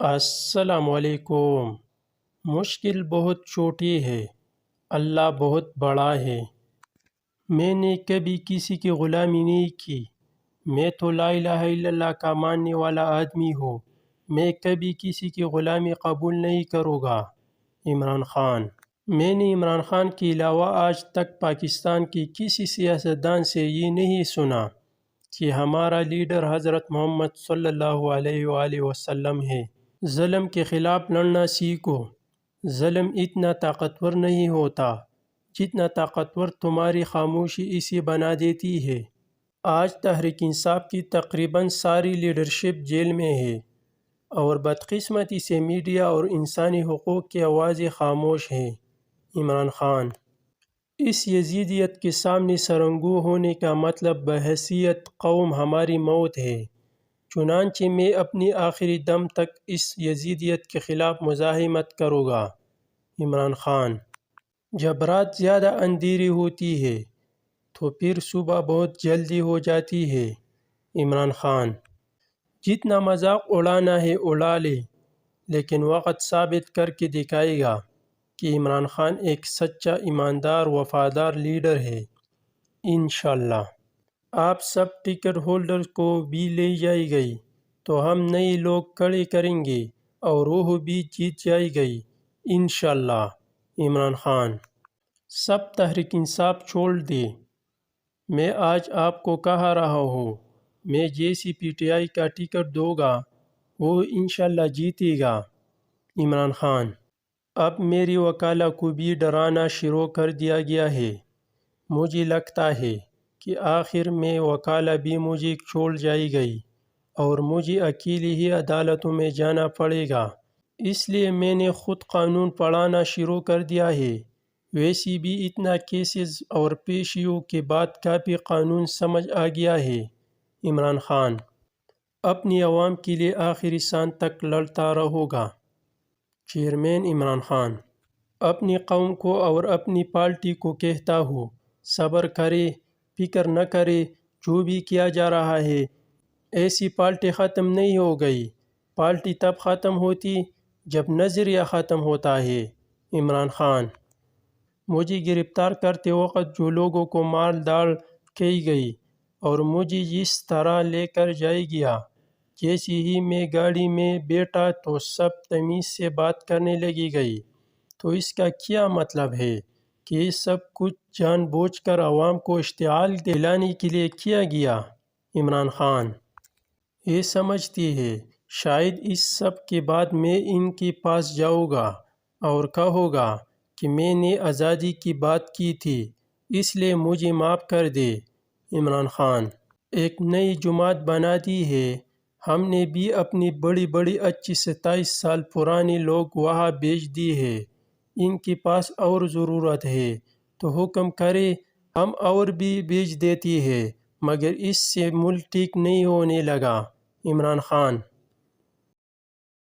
السلام علیکم۔ مشکل بہت چھوٹی ہے، اللہ بہت بڑا ہے۔ میں نے کبھی کسی کی غلامی نہیں کی۔ میں تو لا الہ الا اللہ کا ماننے والا آدمی ہوں۔ میں کبھی کسی کی غلامی قبول نہیں کروں گا۔ عمران خان۔ میں نے عمران خان کے علاوہ آج تک پاکستان کے کسی سیاستدان سے یہ نہیں سنا کہ ہمارا لیڈر حضرت محمد صلی اللہ علیہ وآلہ وسلم ہے۔ ظلم کے خلاف لڑنا سیکھو۔ ظلم اتنا طاقتور نہیں ہوتا جتنا طاقتور تمہاری خاموشی اسے بنا دیتی ہے۔ آج تحریک انصاف کی تقریباً ساری لیڈرشپ جیل میں ہے اور بدقسمتی سے میڈیا اور انسانی حقوق کی آوازیں خاموش ہیں۔ عمران خان۔ اس یزیدیت کے سامنے سرنگوں ہونے کا مطلب بحیثیت قوم ہماری موت ہے۔ چنانچہ میں اپنی آخری دم تک اس یزیدیت کے خلاف مزاحمت کروں گا۔ عمران خان۔ جب رات زیادہ اندھیری ہوتی ہے تو پھر صبح بہت جلدی ہو جاتی ہے۔ عمران خان۔ جتنا مذاق اڑانا ہے اڑا لے، لیکن وقت ثابت کر کے دکھائے گا کہ عمران خان ایک سچا، ایماندار، وفادار لیڈر ہے۔ انشاءاللہ۔ آپ سب ٹکٹ ہولڈرز کو بھی لے جائی گئی تو ہم نئے لوگ کھڑے کریں گے اور وہ بھی جیت جائے گی انشاءاللہ۔ عمران خان۔ سب تحریک انصاف چھوڑ دے۔ میں آج آپ کو کہہ رہا ہوں، میں جیسی پی ٹی آئی کا ٹکٹ دوں گا وہ انشاءاللہ جیتے گا۔ عمران خان۔ اب میری وکلا کو بھی ڈرانا شروع کر دیا گیا ہے۔ مجھے لگتا ہے کہ آخر میں وکلا بھی مجھے چھوڑ جائے گی اور مجھے اکیلے ہی عدالتوں میں جانا پڑے گا۔ اس لیے میں نے خود قانون پڑھانا شروع کر دیا ہے۔ ویسے بھی اتنا کیسز اور پیشیوں کے بعد کافی قانون سمجھ آ گیا ہے۔ عمران خان۔ اپنی عوام کے لیے آخری سانس تک لڑتا رہوں گا۔ چیئرمین عمران خان۔ اپنی قوم کو اور اپنی پارٹی کو کہتا ہوں، صبر کرے، فکر نہ کرے، جو بھی کیا جا رہا ہے ایسی پارٹی ختم نہیں ہو گئی۔ پارٹی تب ختم ہوتی جب نظریہ ختم ہوتا ہے۔ عمران خان۔ مجھے گرفتار کرتے وقت جو لوگوں کو مار داڑ کی گئی اور مجھے جس طرح لے کر جایا گیا، جیسے ہی میں گاڑی میں بیٹھا تو سب تمیز سے بات کرنے لگی گئی، تو اس کا کیا مطلب ہے کہ یہ سب کچھ جان بوجھ کر عوام کو اشتعال دلانے کے لیے کیا گیا۔ عمران خان۔ یہ سمجھتی ہے شاید اس سب کے بعد میں ان کے پاس جاؤں گا اور کہوں گا کہ میں نے آزادی کی بات کی تھی، اس لیے مجھے معاف کر دے۔ عمران خان۔ ایک نئی جماعت بنا دی ہے، ہم نے بھی اپنی بڑی 27 سال پرانے لوگ وہاں بھیج دیے ہیں، ان کے پاس اور ضرورت ہے تو حکم کرے ہم اور بھی بھیج دیتے ہیں، مگر اس سے ملک ٹھیک نہیں ہونے لگا۔ عمران خان۔